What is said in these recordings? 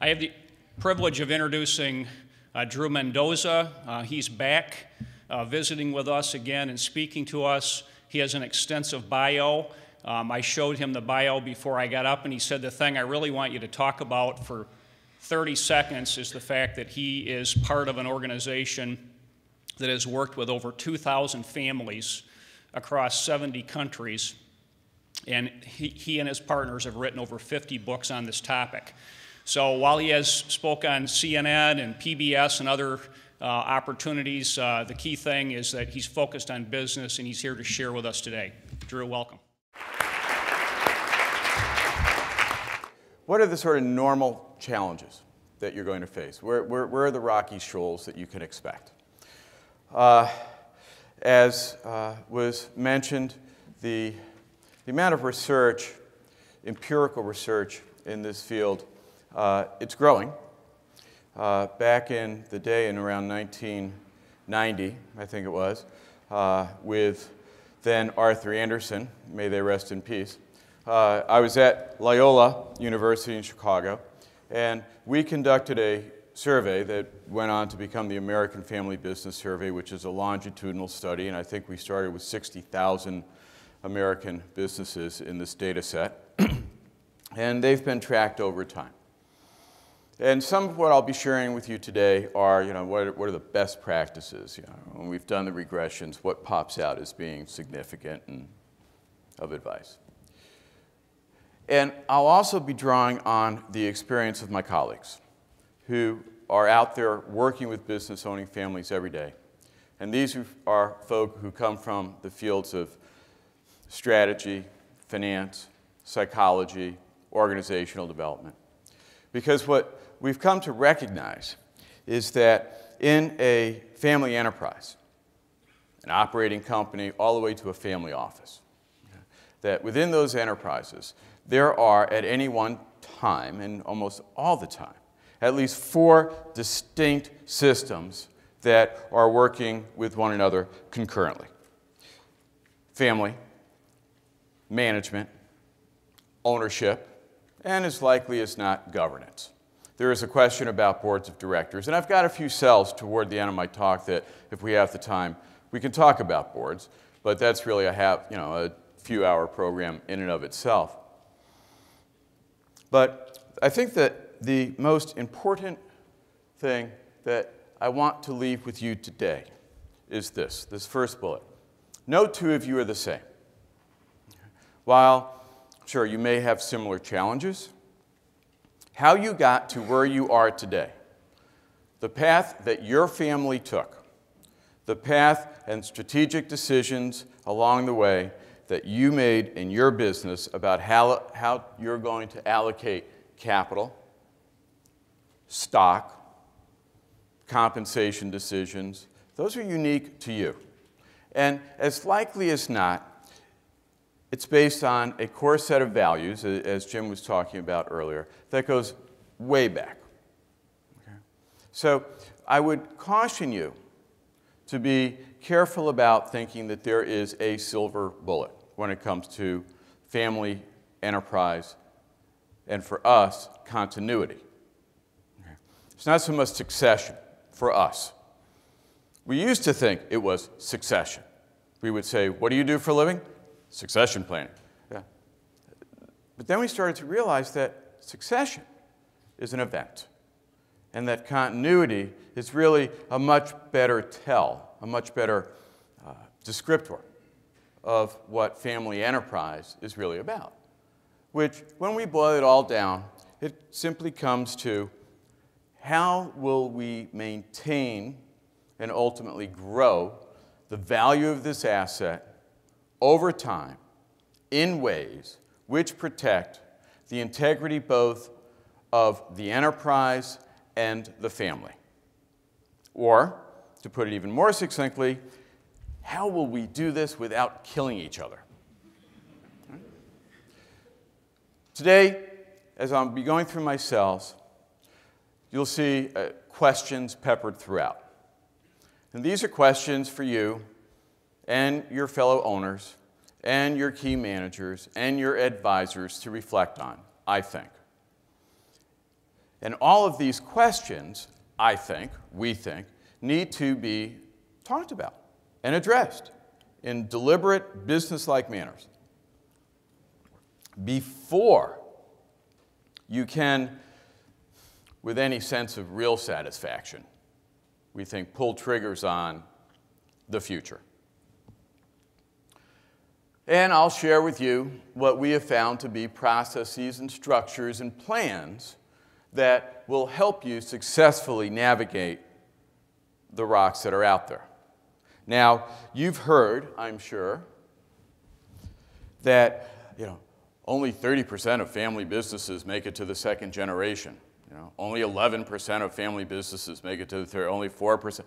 I have the privilege of introducing Drew Mendoza. He's back visiting with us again and speaking to us. He has an extensive bio. I showed him the bio before I got up, and he said the thing I really want you to talk about for 30 seconds is the fact that he is part of an organization that has worked with over 2,000 families across 70 countries, and he and his partners have written over 50 books on this topic. So while he has spoke on CNN and PBS and other opportunities, the key thing is that he's focused on business, and he's here to share with us today. Drew, welcome. What are the sort of normal challenges that you're going to face? Where are the rocky shoals that you can expect? As was mentioned, the amount of research, empirical research in this field, it's growing. Back in the day, in around 1990, I think it was, with then Arthur Anderson, may they rest in peace, I was at Loyola University in Chicago, and we conducted a survey that went on to become the American Family Business Survey, which is a longitudinal study, and I think we started with 60,000 American businesses in this data set, and they've been tracked over time. And some of what I'll be sharing with you today are, what are the best practices? When we've done the regressions, what pops out as being significant and of advice. And I'll also be drawing on the experience of my colleagues who are out there working with business owning families every day. And these are folk who come from the fields of strategy, finance, psychology, organizational development. Because what we've come to recognize is that in a family enterprise, an operating company all the way to a family office, that within those enterprises, there are at any one time, and almost all the time, at least 4 distinct systems that are working with one another concurrently. Family, management, ownership, and as likely as not, governance. There is a question about boards of directors, and I've got a few cells toward the end of my talk that, if we have the time, we can talk about boards, but that's really a few-hour program in and of itself. But I think that the most important thing that I want to leave with you today is this first bullet. No two of you are the same. While, sure, you may have similar challenges, how you got to where you are today, the path that your family took, the path and strategic decisions along the way that you made in your business about how you're going to allocate capital, stock, compensation decisions, those are unique to you. And as likely as not, it's based on a core set of values, as Jim was talking about earlier, that goes way back. Okay? So I would caution you to be careful about thinking that there is a silver bullet when it comes to family, enterprise, and for us, continuity. Okay? It's not so much succession for us. We used to think it was succession. We would say, what do you do for a living? Succession planning. Yeah. But then we started to realize that succession is an event, and that continuity is really a much better tell, a much better descriptor of what family enterprise is really about, which, when we boil it all down, it simply comes to how will we maintain and ultimately grow the value of this asset over time in ways which protect the integrity both of the enterprise and the family. Or, to put it even more succinctly, how will we do this without killing each other? Today, as I'll be going through my cells, you'll see questions peppered throughout. And these are questions for you and your fellow owners and your key managers and your advisors to reflect on, I think. And all of these questions, I think, we think, need to be talked about and addressed in deliberate, business-like manners before you can, with any sense of real satisfaction, we think, pull triggers on the future. And I'll share with you what we have found to be processes and structures and plans that will help you successfully navigate the rocks that are out there. Now, you've heard, I'm sure, that only 30% of family businesses make it to the second generation. Only 11% of family businesses make it to the third, only 4%.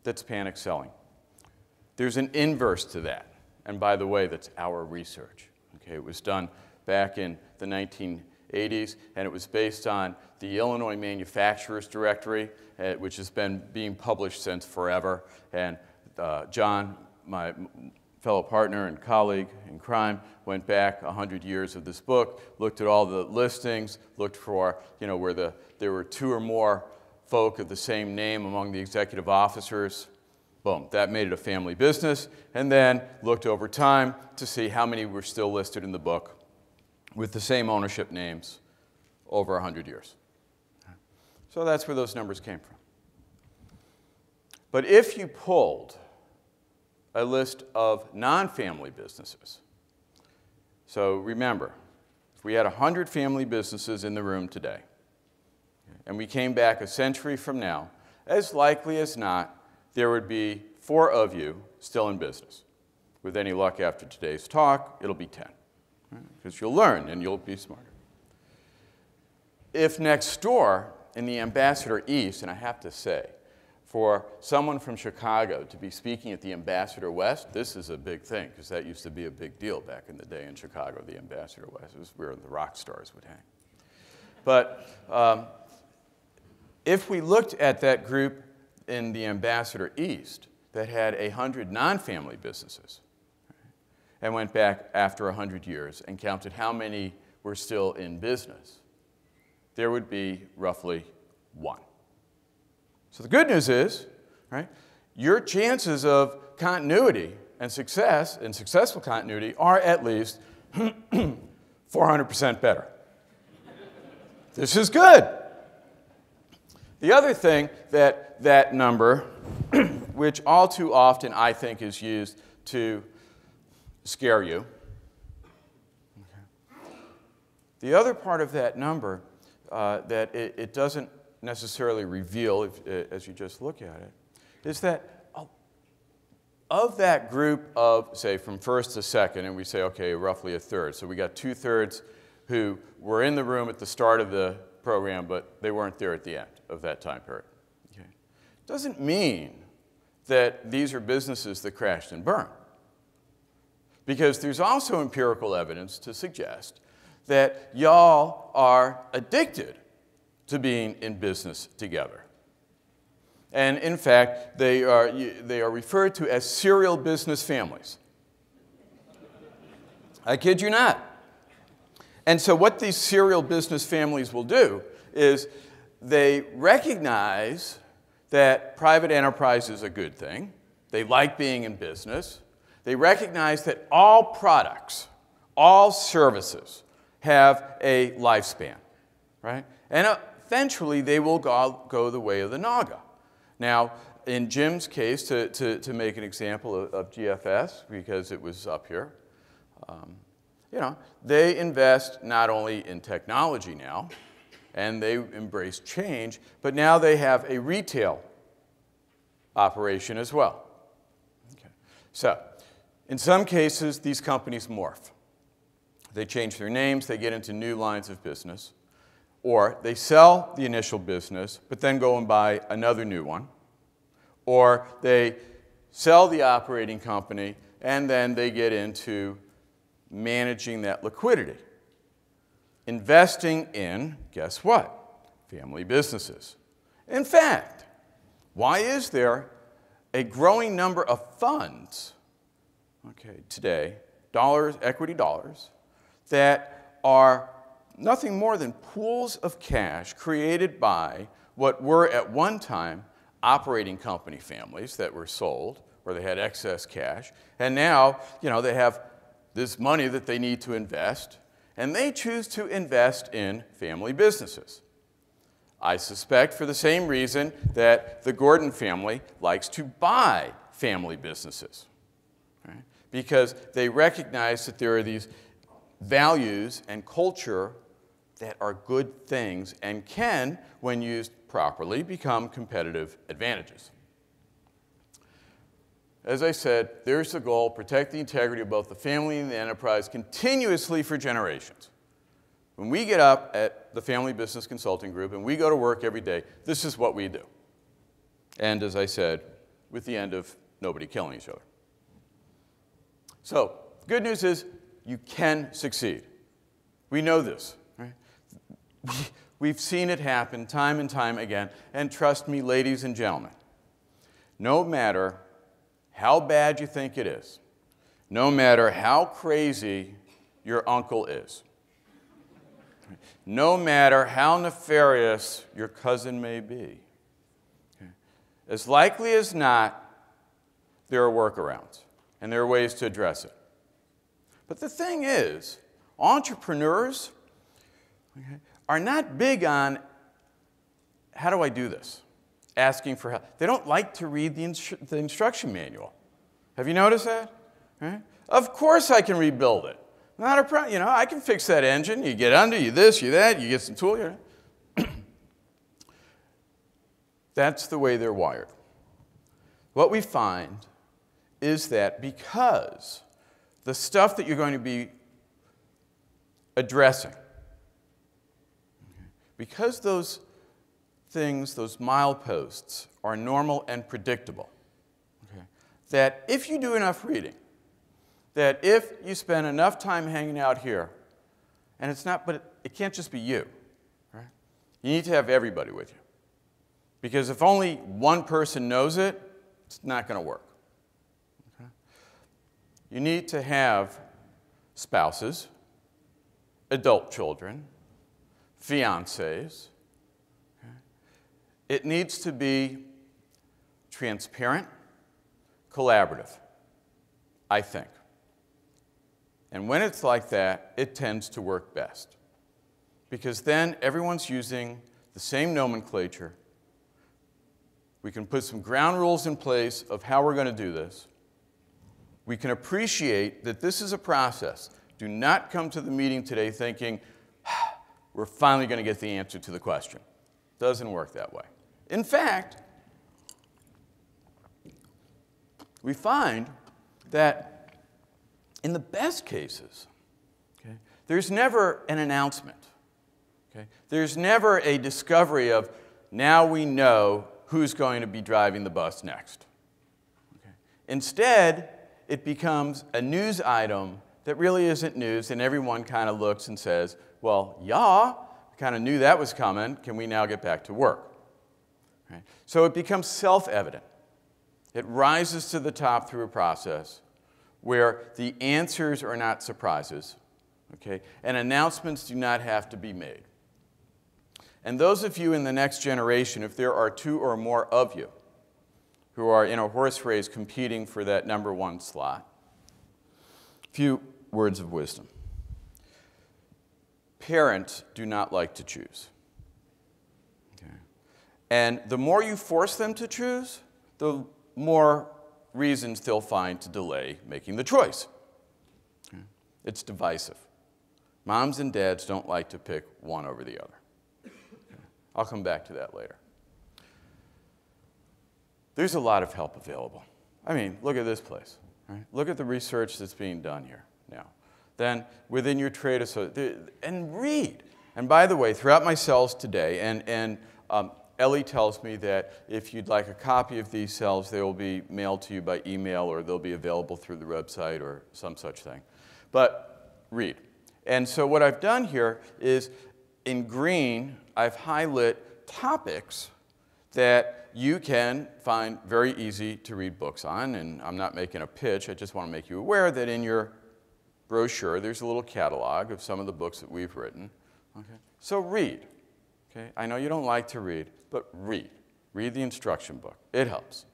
That's panic selling. There's an inverse to that. And by the way, that's our research. Okay, it was done back in the 1980s, and it was based on the Illinois Manufacturers Directory, which has been being published since forever. And John, my fellow partner and colleague in crime, went back 100 years of this book, looked at all the listings, looked for where there were 2 or more folk of the same name among the executive officers. Boom, that made it a family business, and then looked over time to see how many were still listed in the book with the same ownership names over 100 years. So that's where those numbers came from. But if you pulled a list of non-family businesses, so remember, if we had 100 family businesses in the room today, and we came back a century from now, as likely as not, there would be 4 of you still in business. With any luck after today's talk, it'll be 10. Because you'll learn and you'll be smarter. If next door in the Ambassador East, and I have to say, for someone from Chicago to be speaking at the Ambassador West, this is a big thing, because that used to be a big deal back in the day in Chicago, the Ambassador West. It was where the rock stars would hang. But if we looked at that group in the Ambassador East that had 100 non-family businesses and went back after 100 years and counted how many were still in business, there would be roughly 1. So the good news is, your chances of continuity and success, and successful continuity, are at least 400% better. This is good. The other thing that number, which all too often I think is used to scare you, the other part of that number that it doesn't necessarily reveal as you just look at it, is that of that group of, say, from first to second, and we say, okay, roughly a third. So we got 2/3 who were in the room at the start of the program, but they weren't there at the end of that time period. Okay. Doesn't mean that these are businesses that crashed and burned. Because there's also empirical evidence to suggest that y'all are addicted to being in business together. And in fact, they are referred to as serial business families. I kid you not. And so what these serial business families will do is they recognize that private enterprise is a good thing. They like being in business. They recognize that all products, all services have a lifespan, right? And eventually they will go the way of the Naga. Now, in Jim's case, to make an example of GFS, because it was up here, they invest not only in technology now, and they embrace change, but now they have a retail operation as well. Okay. So, in some cases, these companies morph. They change their names, they get into new lines of business, or they sell the initial business, but then go and buy another new one, or they sell the operating company, and then they get into managing that liquidity. Investing in, guess what? Family businesses. In fact, why is there a growing number of funds, today, equity dollars, that are nothing more than pools of cash created by what were at one time operating company families that were sold, where they had excess cash, and now, they have this money that they need to invest, and they choose to invest in family businesses. I suspect for the same reason that the Gordon family likes to buy family businesses, right? Because they recognize that there are these values and culture that are good things and can, when used properly, become competitive advantages. As I said, there's the goal: protect the integrity of both the family and the enterprise continuously for generations. When we get up at the Family Business Consulting Group and we go to work every day, this is what we do. And as I said, with the end of nobody killing each other. So, good news is you can succeed. We know this, right? We've seen it happen time and time again. And trust me, ladies and gentlemen, no matter how bad you think it is, no matter how crazy your uncle is, no matter how nefarious your cousin may be, as likely as not, there are workarounds, and there are ways to address it. But the thing is, entrepreneurs are not big on, how do I do this? Asking for help. They don't like to read the instruction manual. Have you noticed that? Right? Of course I can rebuild it. Not a problem. I can fix that engine. You get under, you this, you that, you get some tool. That's the way they're wired. What we find is that because the stuff that you're going to be addressing, because those things, those mileposts, are normal and predictable, that if you do enough reading, that if you spend enough time hanging out here, and it can't just be you, right? You need to have everybody with you. Because if only one person knows it, it's not going to work. Okay? You need to have spouses, adult children, fiancés. Okay? It needs to be transparent, collaborative, I think. And when it's like that, it tends to work best. Because then everyone's using the same nomenclature. We can put some ground rules in place of how we're going to do this. We can appreciate that this is a process. Do not come to the meeting today thinking, we're finally going to get the answer to the question. It doesn't work that way. In fact, we find that in the best cases, there's never an announcement. There's never a discovery of, now we know who's going to be driving the bus next. Instead, it becomes a news item that really isn't news, and everyone kind of looks and says, well, yeah, kind of knew that was coming. Can we now get back to work? So it becomes self-evident. It rises to the top through a process where the answers are not surprises, and announcements do not have to be made. And those of you in the next generation, if there are 2 or more of you who are in a horse race competing for that #1 slot, a few words of wisdom. Parents do not like to choose. And the more you force them to choose, the more reasons they'll find to delay making the choice. It's divisive. Moms and dads don't like to pick one over the other. I'll come back to that later. There's a lot of help available. I mean, look at this place. Right? Look at the research that's being done here now. Then within your trade association, and read. And by the way, throughout my cells today, and Ellie tells me that if you'd like a copy of these cells, they will be mailed to you by email, or they'll be available through the website or some such thing. But read. And so what I've done here is, in green, I've highlighted topics that you can find very easy to read books on. And I'm not making a pitch. I just want to make you aware that in your brochure, there's a little catalog of some of the books that we've written. Okay? So read. Okay? I know you don't like to read, but read. Read the instruction book. It helps.